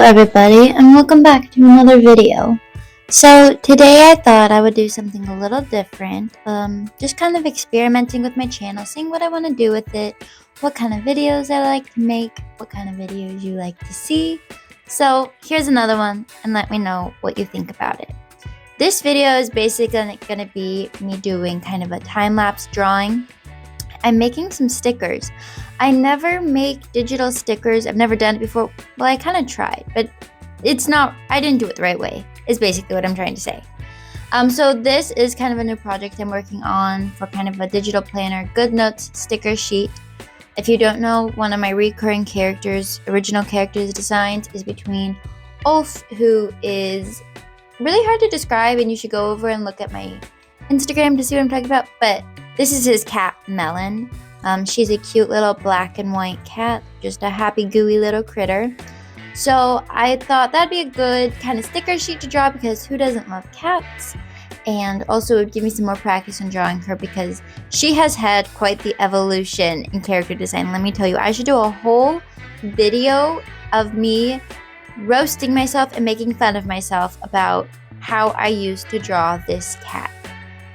everybody, and welcome back to another video. So today I thought I would do something a little different, just kind of experimenting with my channel, seeing what I want to do with it, what kind of videos I like to make, what kind of videos you like to see. So here's another one, and let me know what you think about it. This video is basically going to be me doing kind of a time-lapse drawing. I'm making some stickers. I never make digital stickers. I've never done it before. Well, I kind of tried, but I didn't do it the right way, is basically what I'm trying to say. So this is kind of a new project I'm working on for kind of a digital planner, Good Notes sticker sheet. If you don't know, one of my recurring original characters designs is between Ulf, who is really hard to describe, and you should go over and look at my Instagram to see what I'm talking about, but this is his cat, Melon. She's a cute little black and white cat, just a happy, gooey little critter. So I thought that'd be a good kind of sticker sheet to draw because who doesn't love cats? And also it would give me some more practice on drawing her because she has had quite the evolution in character design. Let me tell you, I should do a whole video of me roasting myself and making fun of myself about how I used to draw this cat.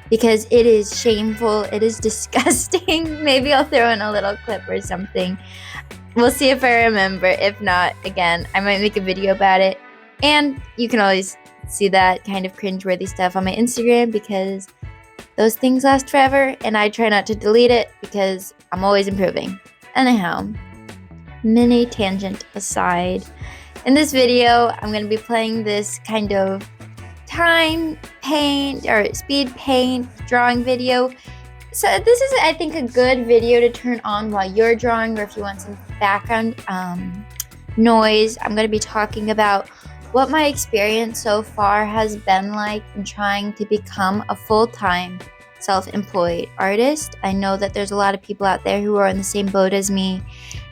Because it is shameful, it is disgusting. Maybe I'll throw in a little clip or something. We'll see if I remember. If not, again, I might make a video about it. And you can always see that kind of cringeworthy stuff on my Instagram because those things last forever and I try not to delete it because I'm always improving. Anyhow, mini tangent aside. In this video, I'm going to be playing this kind of speed paint drawing video. So this is, I think, a good video to turn on while you're drawing or if you want some background noise. I'm going to be talking about what my experience so far has been like in trying to become a full-time self-employed artist. I know that there's a lot of people out there who are in the same boat as me,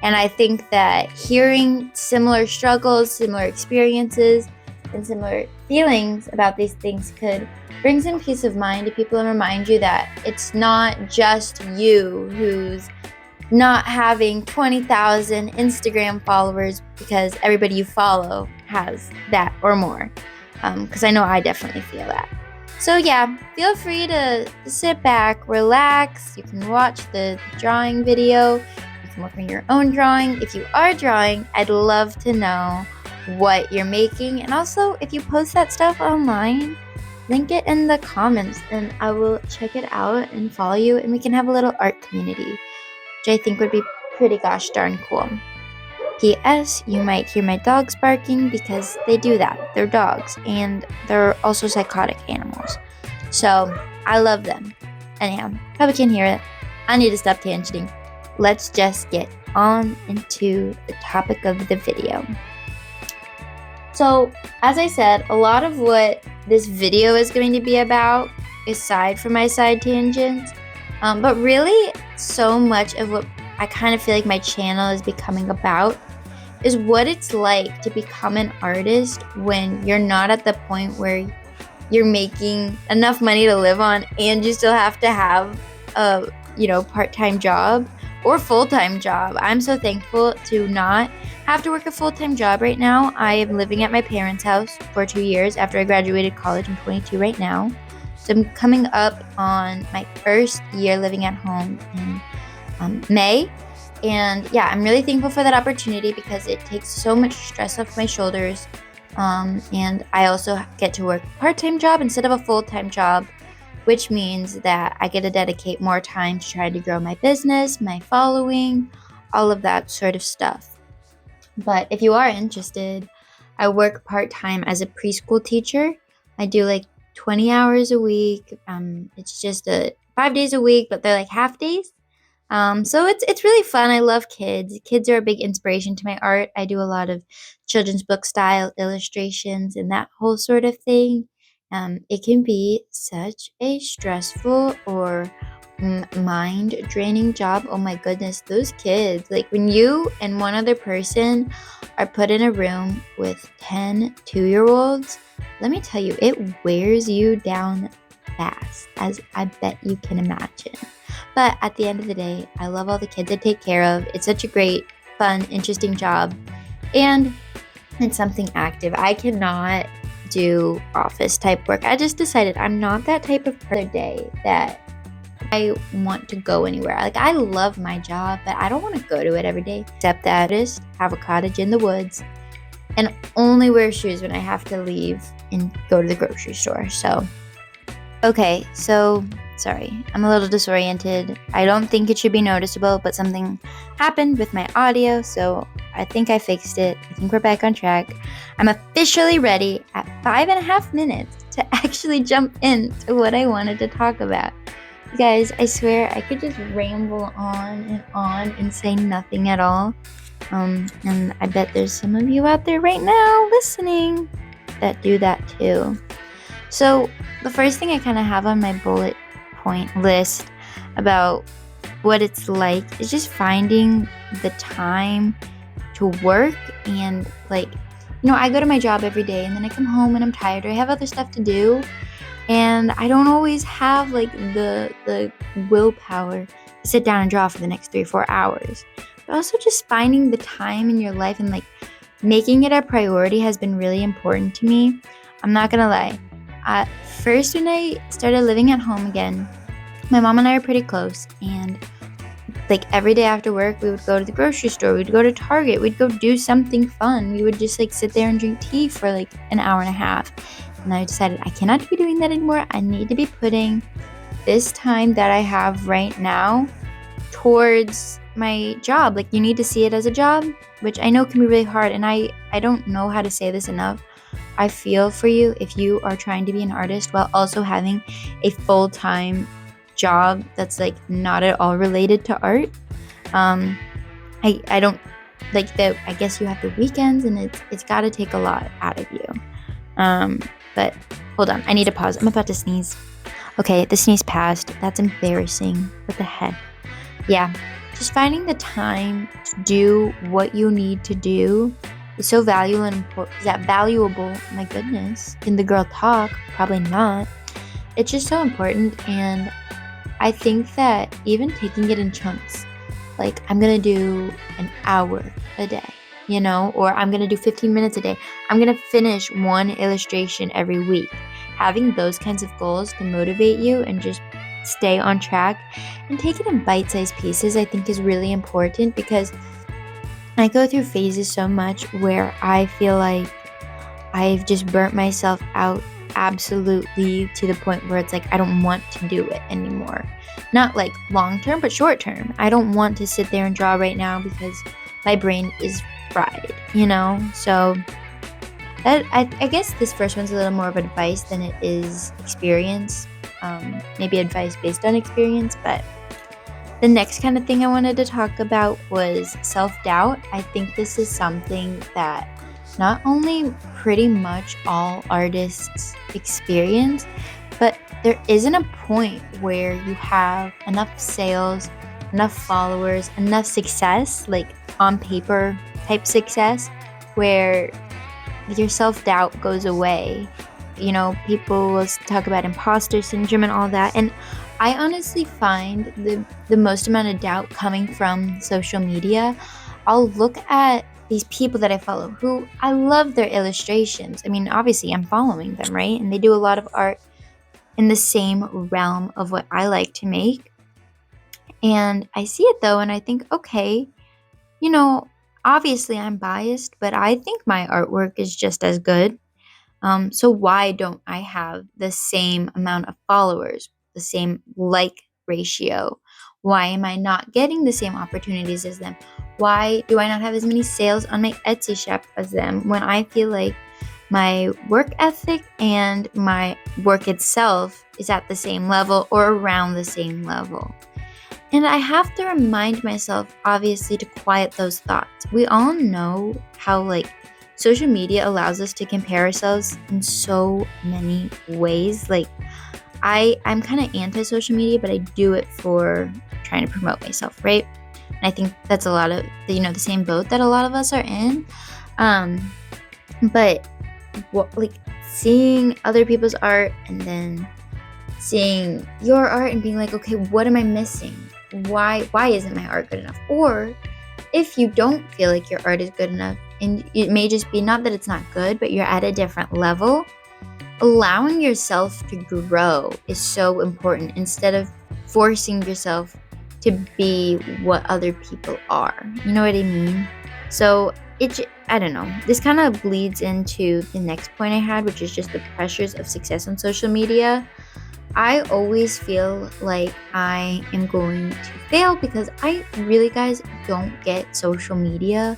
and I think that hearing similar struggles, similar experiences, and similar feelings about these things could bring some peace of mind to people and remind you that it's not just you who's not having 20,000 Instagram followers because everybody you follow has that or more. Because I know I definitely feel that. So yeah, feel free to sit back, relax. You can watch the drawing video. You can work on your own drawing. If you are drawing, I'd love to know what you're making, and also if you post that stuff online, link it in the comments and I will check it out and follow you, and we can have a little art community, which I think would be pretty gosh darn cool. P.S. You might hear my dogs barking because they do that. They're dogs and they're also psychotic animals, so I love them. Anyhow, probably can't hear it. I need to stop tangenting. Let's just get on into the topic of the video. So, as I said, a lot of what this video is going to be about, aside from my side tangents, but really so much of what I kind of feel like my channel is becoming about is what it's like to become an artist when you're not at the point where you're making enough money to live on and you still have to have a, part-time job or full-time job. I'm so thankful to not have to work a full-time job right now. I am living at my parents' house for 2 years after I graduated college. I'm 22 right now. So I'm coming up on my first year living at home in May. And yeah, I'm really thankful for that opportunity because it takes so much stress off my shoulders. And I also get to work a part-time job instead of a full-time job, which means that I get to dedicate more time to trying to grow my business, my following, all of that sort of stuff. But if you are interested, I work part-time as a preschool teacher. I do like 20 hours a week. It's just 5 days a week, but they're like half days. So it's really fun. I love kids. Kids are a big inspiration to my art. I do a lot of children's book style illustrations and that whole sort of thing. It can be such a stressful or mind-draining job. Oh my goodness, those kids. Like when you and one other person are put in a room with 10 2-year-olds, let me tell you, it wears you down fast, as I bet you can imagine. But at the end of the day, I love all the kids I take care of. It's such a great, fun, interesting job. And and something active. I cannot do office type work. I just decided I'm not that type of person day that I want to go anywhere. Like, I love my job, but I don't want to go to it every day. Except that I just have a cottage in the woods and only wear shoes when I have to leave and go to the grocery store. So, okay, so sorry, I'm a little disoriented. I don't think it should be noticeable, but something happened with my audio, so I think I fixed it. I think we're back on track. I'm officially ready at 5.5 minutes to actually jump into what I wanted to talk about. You guys, I swear I could just ramble on and say nothing at all. And I bet there's some of you out there right now listening that do that too. So the first thing I kind of have on my bullet point list about what it's like is just finding the time to work. And like, I go to my job every day and then I come home and I'm tired or I have other stuff to do. And I don't always have like the willpower to sit down and draw for the next 3-4 hours. But also just finding the time in your life and like making it a priority has been really important to me. I'm not gonna lie. At first, when I started living at home again, my mom and I are pretty close, and like every day after work, we would go to the grocery store, we'd go to Target, we'd go do something fun. We would just like sit there and drink tea for like an hour and a half. And I decided I cannot be doing that anymore. I need to be putting this time that I have right now towards my job. Like, you need to see it as a job, which I know can be really hard, and I don't know how to say this enough. I feel for you if you are trying to be an artist while also having a full-time job that's like not at all related to art. I don't like that. I guess you have the weekends, and it's got to take a lot out of you. But hold on, I need to pause. I'm about to sneeze. Okay, the sneeze passed. That's embarrassing. What the heck? Yeah, just finding the time to do what you need to do is so valuable and important. Is that valuable? My goodness. Can the girl talk? Probably not. It's just so important, and I think that even taking it in chunks, like I'm gonna do an hour a day, or I'm gonna do 15 minutes a day. I'm gonna finish one illustration every week. Having those kinds of goals to motivate you and just stay on track and take it in bite-sized pieces, I think is really important, because I go through phases so much where I feel like I've just burnt myself out absolutely to the point where it's like I don't want to do it anymore. Not like long term, but short term. I don't want to sit there and draw right now because my brain is fried, So that I guess this first one's a little more of advice than it is experience. Maybe advice based on experience, but the next kind of thing I wanted to talk about was self-doubt. I think this is something that not only pretty much all artists experience, but there isn't a point where you have enough sales, enough followers, enough success, like on paper type success, where your self-doubt goes away. People will talk about imposter syndrome and all that, and I honestly find the most amount of doubt coming from social media. I'll look at these people that I follow who I love their illustrations. I mean, obviously I'm following them, right? And they do a lot of art in the same realm of what I like to make. And I see it though, and I think, okay, obviously I'm biased, but I think my artwork is just as good. So why don't I have the same amount of followers, the same like ratio? Why am I not getting the same opportunities as them? Why do I not have as many sales on my Etsy shop as them, when I feel like my work ethic and my work itself is at the same level or around the same level? And I have to remind myself, obviously, to quiet those thoughts. We all know how social media allows us to compare ourselves in so many ways. Like, I'm kind of anti-social media, but I do it for trying to promote myself, right? And I think that's a lot of, the same boat that a lot of us are in. But seeing other people's art and then seeing your art and being like, okay, what am I missing? Why isn't my art good enough? Or if you don't feel like your art is good enough, and it may just be not that it's not good, but you're at a different level. Allowing yourself to grow is so important instead of forcing yourself to be what other people are. You know what I mean? So I don't know. This kind of bleeds into the next point I had, which is just the pressures of success on social media. I always feel like I am going to fail because I really, guys, don't get social media.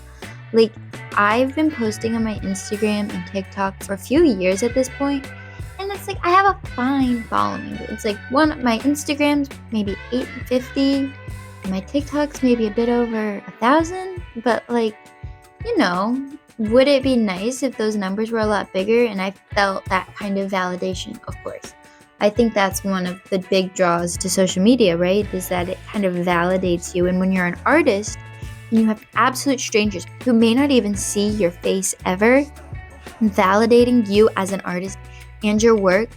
Like, I've been posting on my Instagram and TikTok for a few years at this point, and it's like I have a fine following. It's like my Instagram's maybe 850, and my TikTok's maybe a bit over 1,000. But like, would it be nice if those numbers were a lot bigger and I felt that kind of validation? Of course. I think that's one of the big draws to social media, right? Is that it kind of validates you. And when you're an artist, and you have absolute strangers who may not even see your face ever, validating you as an artist and your work,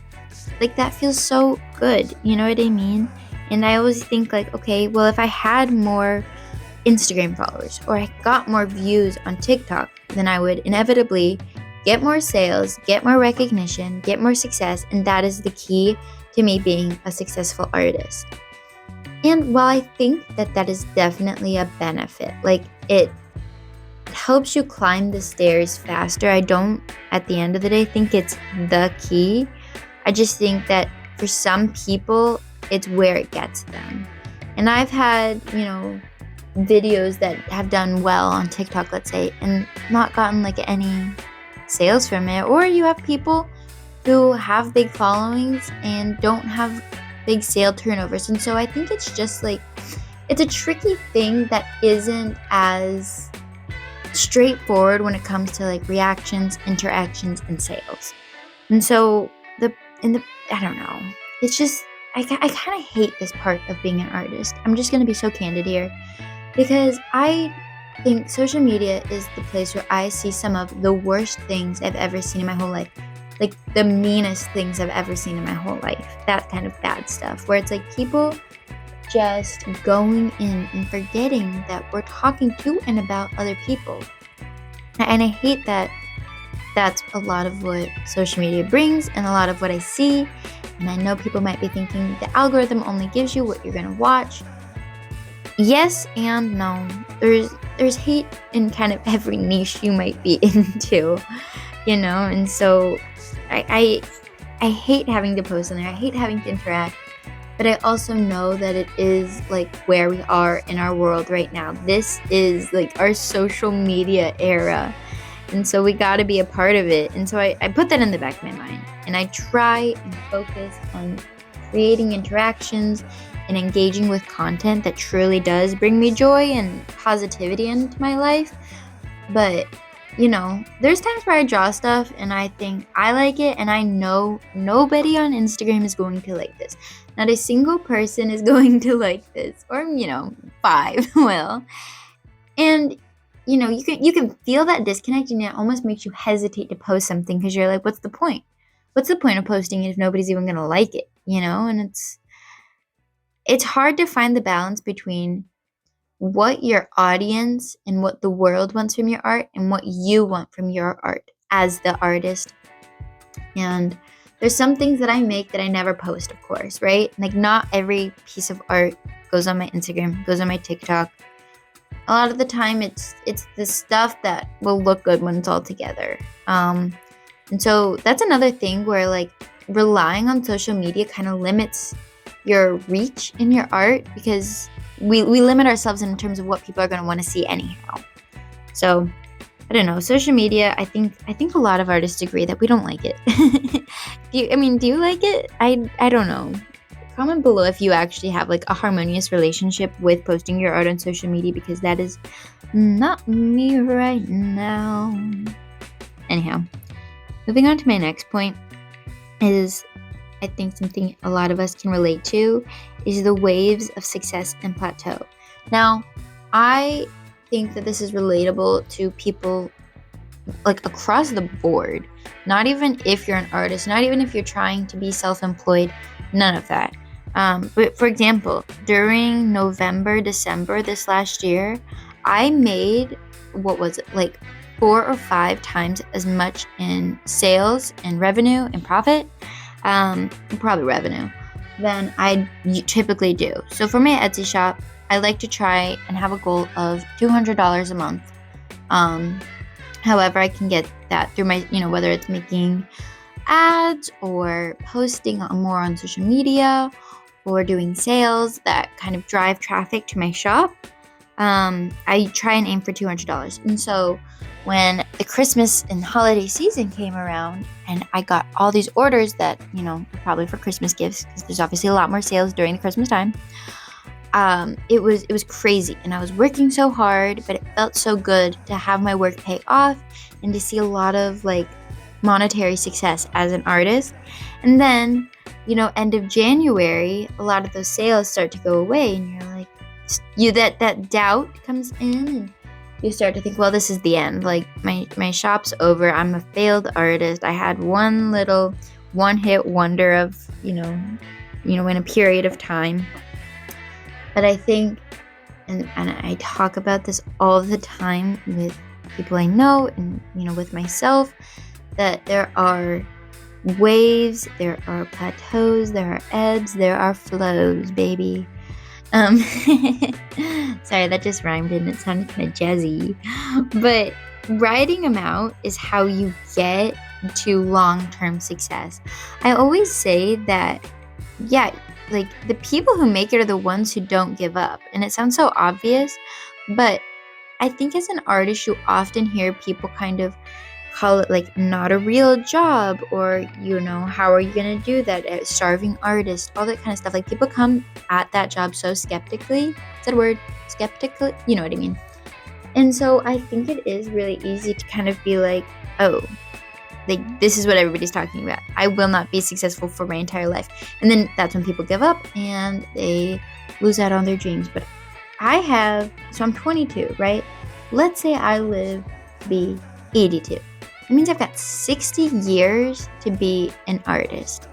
like that feels so good. You know what I mean? And I always think like, okay, well, if I had more Instagram followers or I got more views on TikTok, then I would inevitably get more sales, get more recognition, get more success, and that is the key to me being a successful artist. And while I think that is definitely a benefit, like it helps you climb the stairs faster, I don't, at the end of the day, think it's the key. I just think that for some people, it's where it gets them. And I've had, videos that have done well on TikTok, let's say, and not gotten like any sales from it. Or you have people who have big followings and don't have big sale turnovers. And so I think it's just like, it's a tricky thing that isn't as straightforward when it comes to like reactions, interactions, and sales. And so I don't know. It's just, I kind of hate this part of being an artist. I'm just going to be so candid here because I think social media is the place where I see some of the worst things I've ever seen in my whole life. Like the meanest things I've ever seen in my whole life. That kind of bad stuff where it's like people just going in and forgetting that we're talking to and about other people. And I hate that that's a lot of what social media brings and a lot of what I see. And I know people might be thinking the algorithm only gives you what you're going to watch. Yes and no. There's hate in kind of every niche you might be into, and so I hate having to post on there. I hate having to interact. But I also know that it is like where we are in our world right now. This is like our social media era. And so we got to be a part of it. And so I put that in the back of my mind. And I try and focus on creating interactions and engaging with content that truly does bring me joy and positivity into my life. But, there's times where I draw stuff and I think I like it. And I know nobody on Instagram is going to like this. Not a single person is going to like this. Or, 5 will. And you can feel that disconnect, and it almost makes you hesitate to post something because you're like, what's the point? What's the point of posting it if nobody's even going to like it, And it's hard to find the balance between what your audience and what the world wants from your art and what you want from your art as the artist. And there's some things that I make that I never post, of course, right? Like not every piece of art goes on my Instagram, goes on my TikTok. A lot of the time it's the stuff that will look good when it's all together. And so that's another thing where like relying on social media kind of limits your reach in your art because we limit ourselves in terms of what people are going to want to see anyhow. So I don't know, social media, I think a lot of artists agree that we don't like it. Do you like it? I don't know. Comment below if you actually have like a harmonious relationship with posting your art on social media because that is not me right now. Anyhow, moving on to my next point is I think something a lot of us can relate to is the waves of success and plateau. Now, I think that this is relatable to people like across the board. Not even if you're an artist, not even if you're trying to be self-employed, none of that. But for example, during November, December this last year, I made, what was it, like 4 or 5 times as much in sales and revenue and profit, probably revenue, than I typically do. So for my Etsy shop, I like to try and have a goal of $200 a month. However, I can get that through my, whether it's making ads or posting more on social media or doing sales that kind of drive traffic to my shop. I try and aim for $200. And so when the Christmas and holiday season came around and I got all these orders that, probably for Christmas gifts, because there's obviously a lot more sales during the Christmas time, it was crazy. And I was working so hard, but it felt so good to have my work pay off and to see a lot of monetary success as an artist. And then, end of January, a lot of those sales start to go away, and you're like, that doubt comes in, and you start to think, well, this is the end. My shop's over. I'm a failed artist. I had one little one-hit wonder of, in a period of time. But I think, and I talk about this all the time with people I know and, with myself, that there are waves, there are plateaus, there are ebbs, there are flows, baby. Sorry, that just rhymed and it sounded kind of jazzy. But riding them out is how you get to long-term success. I always say that, the people who make it are the ones who don't give up. And it sounds so obvious, but I think as an artist, you often hear people kind of call it not a real job, or how are you gonna do that, starving artist, all that kind of stuff. People come at that job so skeptically. Is that a word? Skeptically? You know what I mean. And so I think it is really easy to kind of be like, oh, this is what everybody's talking about. I will not be successful for my entire life. And then that's when people give up and they lose out on their dreams. But I'm 22, right? Let's say I live to be 82. It means I've got 60 years to be an artist.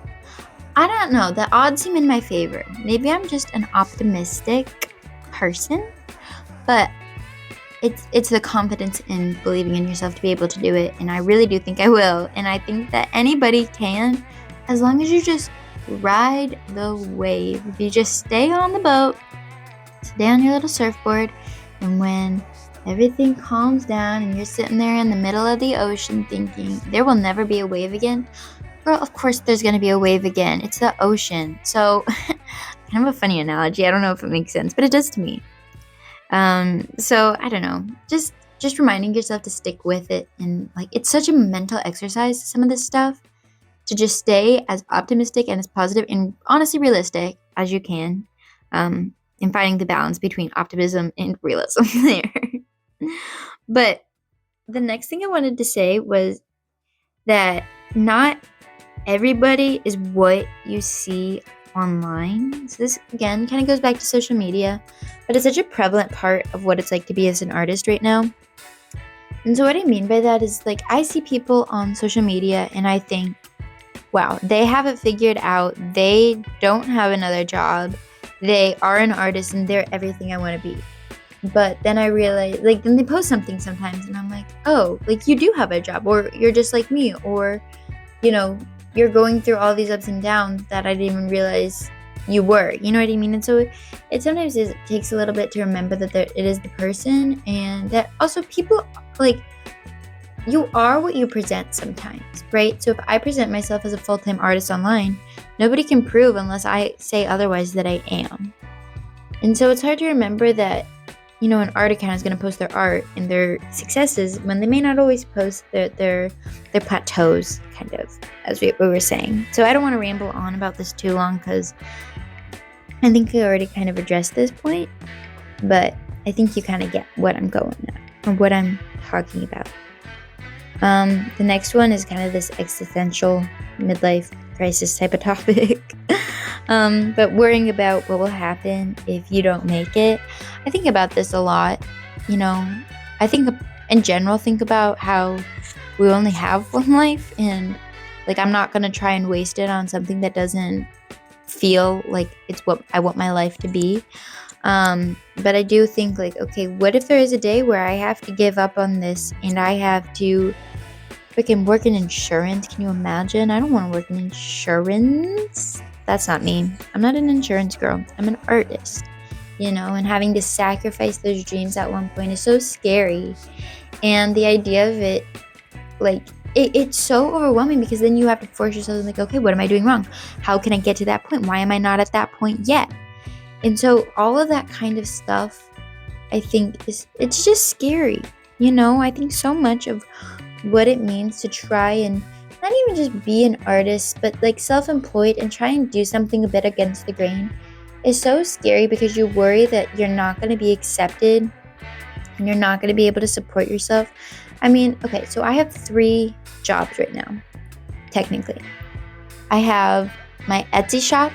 I don't know. The odds seem in my favor. Maybe I'm just an optimistic person, but it's the confidence in believing in yourself to be able to do it. And I really do think I will. And I think that anybody can, as long as you just ride the wave. If you just stay on the boat, stay on your little surfboard, and when everything calms down and you're sitting there in the middle of the ocean thinking there will never be a wave again, girl, of course there's going to be a wave again. It's the ocean. So kind of a funny analogy. I don't know if it makes sense, but it does to me. So I don't know, just reminding yourself to stick with it. And it's such a mental exercise, some of this stuff, to just stay as optimistic and as positive and honestly realistic as you can, in finding the balance between optimism and realism there. But the next thing I wanted to say was that not everybody is what you see online. So this again kind of goes back to social media, but it's such a prevalent part of what it's like to be as an artist right now. And so what I mean by that is I see people on social media and I think, wow, they have it figured out. They don't have another job. They are an artist and they're everything I want to be. But then I realize, then they post something sometimes and I'm like, oh, you do have a job, or you're just like me, or, you're going through all these ups and downs that I didn't even realize you were, you know what I mean? And so it sometimes takes a little bit to remember that it is the person, and that also people, you are what you present sometimes, right? So if I present myself as a full-time artist online, nobody can prove unless I say otherwise that I am. And so it's hard to remember that, an art account is going to post their art and their successes when they may not always post their plateaus, kind of, as we were saying. So I don't want to ramble on about this too long because I think we already kind of addressed this point, but I think you kind of get what I'm going at, or what I'm talking about. The next one is kind of this existential midlife crisis type of topic. But worrying about what will happen if you don't make it. I think about this a lot. I think in general, think about how we only have one life, and I'm not going to try and waste it on something that doesn't feel like it's what I want my life to be. But I do think like, okay, what if there is a day where I have to give up on this and I have to freaking work in insurance? Can you imagine? I don't want to work in insurance. That's not me. I'm not an insurance girl. I'm an artist, and having to sacrifice those dreams at one point is so scary. And the idea of it, like, it's so overwhelming because then you have to force yourself to like, okay, what am I doing wrong? How can I get to that point? Why am I not at that point yet? And so all of that kind of stuff, I think it's just scary. I think so much of what it means to try and not even just be an artist, but like self-employed and try and do something a bit against the grain is so scary because you worry that you're not going to be accepted and you're not going to be able to support yourself. I mean, okay, so I have 3 jobs right now, technically. I have my Etsy shop,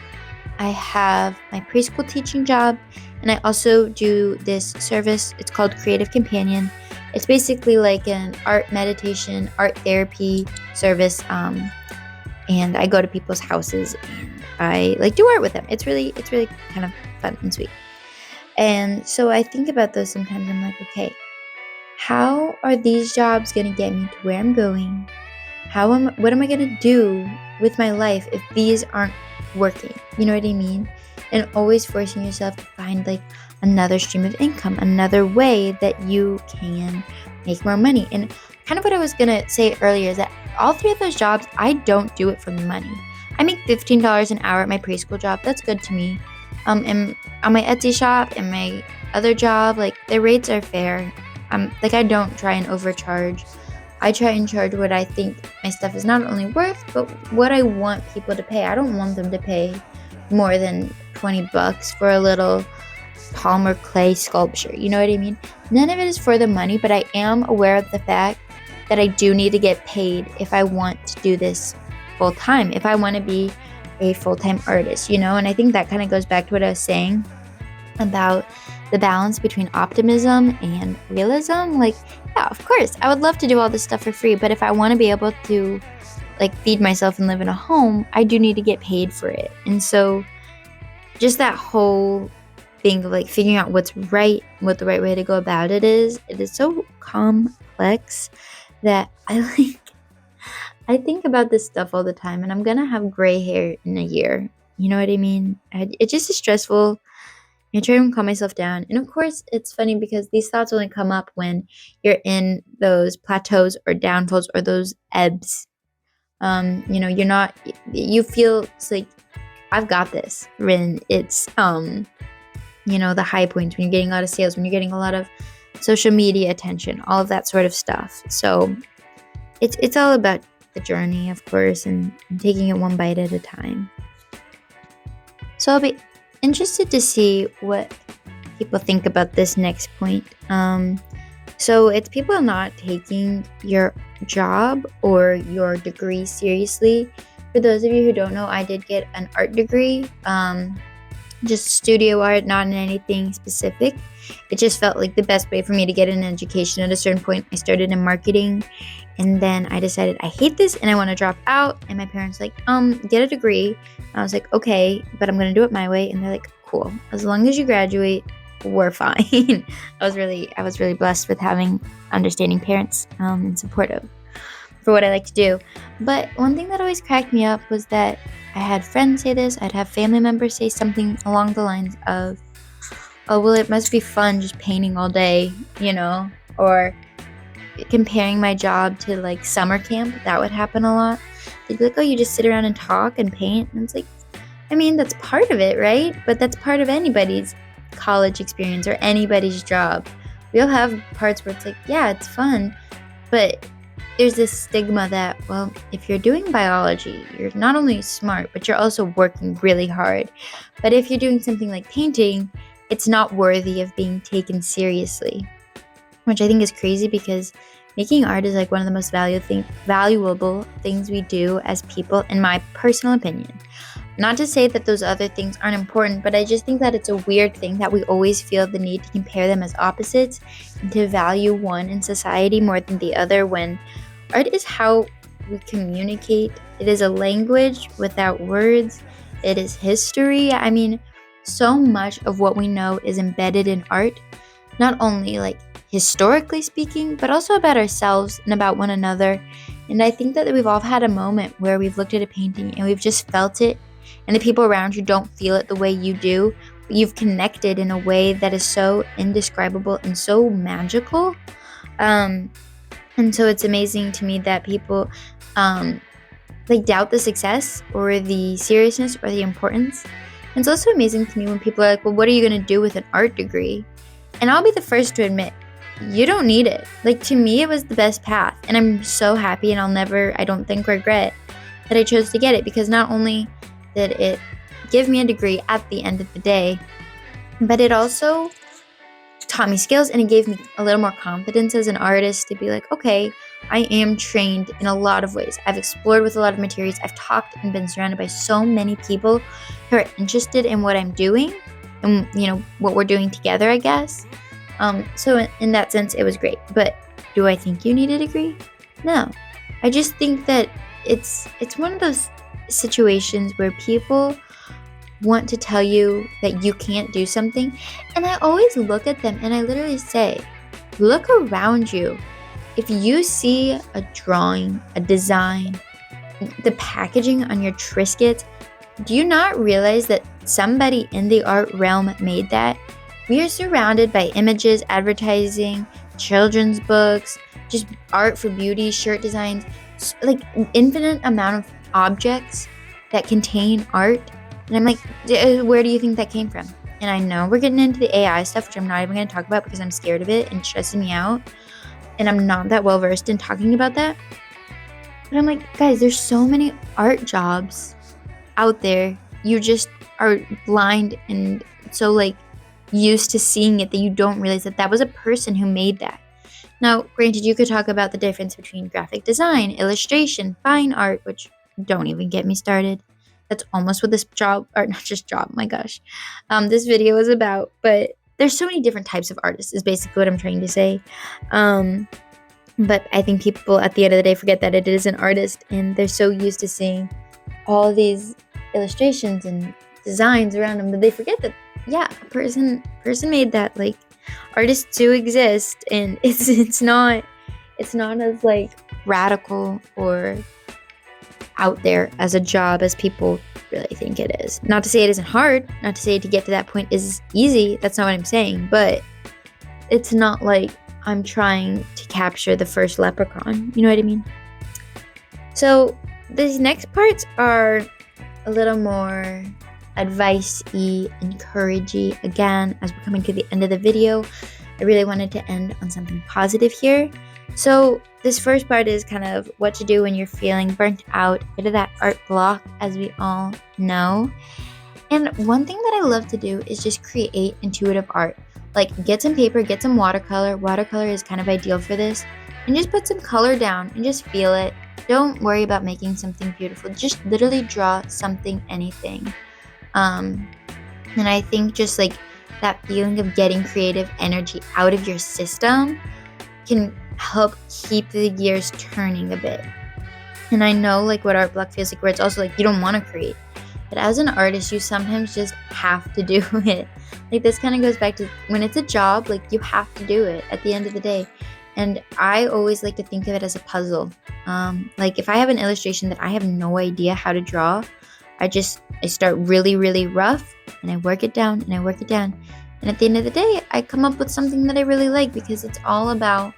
I have my preschool teaching job, and I also do this service. It's called Creative Companion. It's basically like an art meditation, art therapy service. And I go to people's houses and I like do art with them. It's really kind of fun and sweet. And so I think about those sometimes. I'm like, okay, how are these jobs going to get me to where I'm going? What am I going to do with my life if these aren't working? You know what I mean? And always forcing yourself to find like another stream of income, another way that you can make more money. And kind of what I was going to say earlier is that all 3 of those jobs, I don't do it for the money. I make $15 an hour at my preschool job. That's good to me. And on my Etsy shop and my other job, like their rates are fair. Like I don't try and overcharge. I try and charge what I think my stuff is not only worth, but what I want people to pay. I don't want them to pay more than $20 for a little Palmer clay sculpture. You know what I mean? None of it is for the money, but I am aware of the fact that I do need to get paid if I want to do this full time, if I want to be a full-time artist, And I think that kind of goes back to what I was saying about the balance between optimism and realism. Like, yeah, of course, I would love to do all this stuff for free, but if I want to be able to like feed myself and live in a home, I do need to get paid for it. And so just that whole thing of like figuring out what's right, what the right way to go about it is so complex that I think about this stuff all the time, and I'm gonna have gray hair in a year. You know what I mean? It just is stressful. I try to calm myself down. And of course, it's funny because these thoughts only come up when you're in those plateaus or downfalls or those ebbs. You feel it's like, I've got this. When it's, the high points, when you're getting a lot of sales, when you're getting a lot of social media attention, all of that sort of stuff. So it's all about the journey, of course, and taking it one bite at a time. So I'll be interested to see what people think about this next point. So it's people not taking your job or your degree seriously. For those of you who don't know, I did get an art degree, just studio art, not in anything specific. It just felt like the best way for me to get an education. At a certain point, I started in marketing, and then I decided I hate this and I want to drop out. And my parents were like, get a degree. And I was like, okay, but I'm going to do it my way. And they're like, cool. As long as you graduate, we're fine. I was really blessed with having understanding parents and supportive for what I like to do. But one thing that always cracked me up was that I had friends say this. I'd have family members say something along the lines of, oh, well, it must be fun just painting all day, or comparing my job to like summer camp. That would happen a lot. They'd be like, oh, you just sit around and talk and paint. And it's like, I mean, that's part of it, right? But that's part of anybody's college experience or anybody's job. We all have parts where it's like, yeah, it's fun, but there's this stigma that, well, if you're doing biology, you're not only smart, but you're also working really hard. But if you're doing something like painting, it's not worthy of being taken seriously, which I think is crazy because making art is like one of the most valuable things we do as people, in my personal opinion. Not to say that those other things aren't important, but I just think that it's a weird thing that we always feel the need to compare them as opposites and to value one in society more than the other, when art is how we communicate. It is a language without words. It is history. I mean, so much of what we know is embedded in art, not only like historically speaking, but also about ourselves and about one another. And I think that we've all had a moment where we've looked at a painting and we've just felt it, and the people around you don't feel it the way you do, but you've connected in a way that is so indescribable and so magical. Um, and so it's amazing to me that people like doubt the success or the seriousness or the importance. And it's also amazing to me when people are like, well, what are you going to do with an art degree? And I'll be the first to admit, you don't need it. Like, to me, it was the best path. And I'm so happy, and I'll never, I don't think, regret that I chose to get it, because not only did it give me a degree at the end of the day, but it also taught me skills, and it gave me a little more confidence as an artist to be like, okay, I am trained in a lot of ways. I've explored with a lot of materials. I've talked and been surrounded by so many people who are interested in what I'm doing and, you know, what we're doing together, I guess. So in that sense, it was great. But do I think you need a degree? No. I just think that it's one of those situations where people want to tell you that you can't do something. And I always look at them and I literally say, look around you. If you see a drawing, a design, the packaging on your Triscuits, do you not realize that somebody in the art realm made that? We are surrounded by images, advertising, children's books, just art for beauty, shirt designs, like an infinite amount of objects that contain art. And I'm like, where do you think that came from? And I know we're getting into the AI stuff, which I'm not even going to talk about because I'm scared of it and it's stressing me out. And I'm not that well versed in talking about that. But I'm like, guys, there's so many art jobs out there. You just are blind and so like used to seeing it that you don't realize that that was a person who made that. Now, granted, you could talk about the difference between graphic design, illustration, fine art, which don't even get me started. That's almost what this job, or not just job, my gosh, this video is about. But there's so many different types of artists is basically what I'm trying to say. But I think people at the end of the day forget that it is an artist, and they're so used to seeing all these illustrations and designs around them that they forget that, yeah, a person made that. Like, artists do exist, and it's not as like radical or out there as a job as people really think it is. Not to say it isn't hard, not to say to get to that point is easy, that's not what I'm saying, but it's not like I'm trying to capture the first leprechaun, you know what I mean? So these next parts are a little more advice-y, encouragey. Again, as we're coming to the end of the video, I really wanted to end on something positive here. So this first part is kind of what to do when you're feeling burnt out, a bit of that art block, as we all know. And one thing that I love to do is just create intuitive art. Like, get some paper, get some watercolor. Watercolor is kind of ideal for this. And just put some color down and just feel it. Don't worry about making something beautiful. Just literally draw something, anything. And I think just like that feeling of getting creative energy out of your system can help keep the gears turning a bit. And I know like what art block feels like, where it's also like you don't want to create, but as an artist you sometimes just have to do it. Like, this kind of goes back to when it's a job, like you have to do it at the end of the day. And I always like to think of it as a puzzle. Like, if I have an illustration that I have no idea how to draw, I start really, really rough, and I work it down and I work it down. And at the end of the day, I come up with something that I really like, because it's all about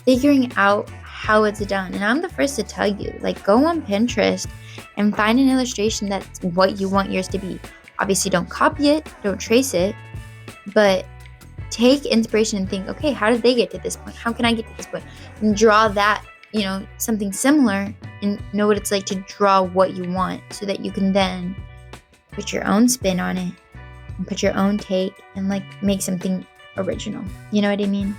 figuring out how it's done. And I'm the first to tell you, like, go on Pinterest and find an illustration that's what you want yours to be. Obviously, don't copy it, don't trace it, but take inspiration and think, okay, how did they get to this point? How can I get to this point? And draw that, you know, something similar, and know what it's like to draw what you want, so that you can then put your own spin on it and put your own take and like make something original. You know what I mean?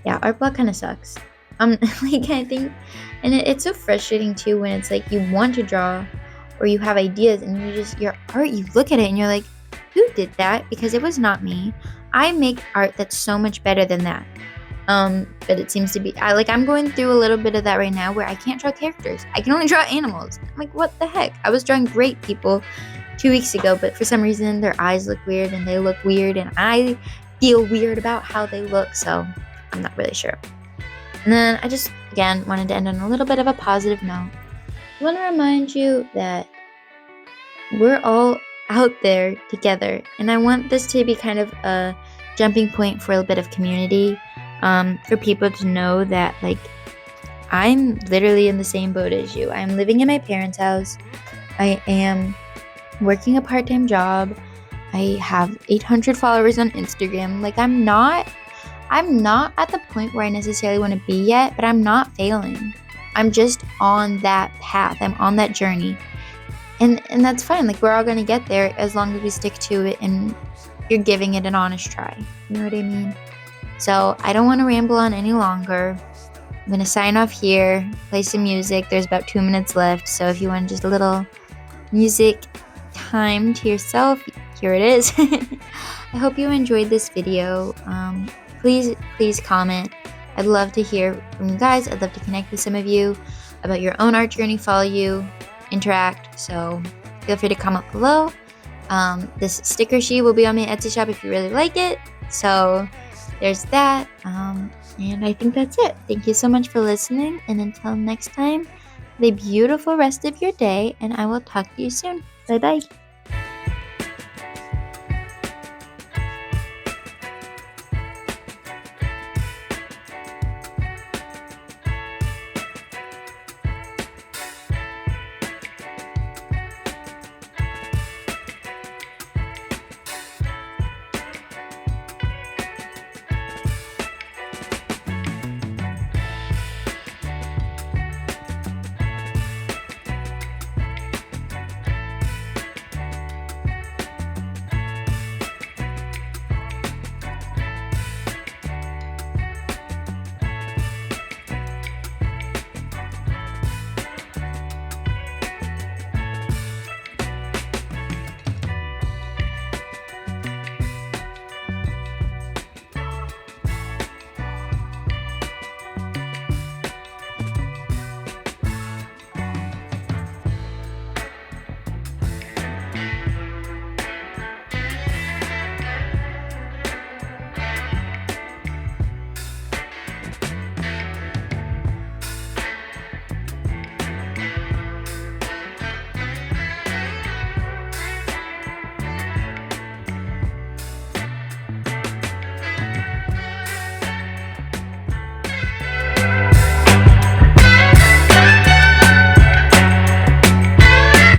Yeah, art block kind of sucks. Like, I think, and it's so frustrating too when it's like you want to draw or you have ideas and your art, you look at it and you're like, who did that? Because it was not me. I make art that's so much better than that. But it seems to be, I'm going through a little bit of that right now where I can't draw characters. I can only draw animals. I'm like, what the heck? I was drawing great people, 2 weeks ago, but for some reason their eyes look weird and they look weird and I feel weird about how they look, so I'm not really sure. And then I just, again, wanted to end on a little bit of a positive note. I want to remind you that we're all out there together, and I want this to be kind of a jumping point for a bit of community, for people to know that, like, I'm literally in the same boat as you. I'm living in my parents' house. I am working a part-time job. I have 800 followers on Instagram. Like, I'm not at the point where I necessarily want to be yet, but I'm not failing. I'm just on that path. I'm on that journey. And that's fine. Like, we're all going to get there as long as we stick to it and you're giving it an honest try. You know what I mean? So I don't want to ramble on any longer. I'm going to sign off here, play some music. There's about 2 minutes left. So if you want just a little music time to yourself, here it is. I hope you enjoyed this video. Please comment. I'd love to hear from you guys. I'd love to connect with some of you about your own art journey, follow you, interact. So feel free to comment below. This sticker sheet will be on my Etsy shop if you really like it. So there's that. And I think that's it. Thank you so much for listening. And until next time, have a beautiful rest of your day. And I will talk to you soon. Bye-bye.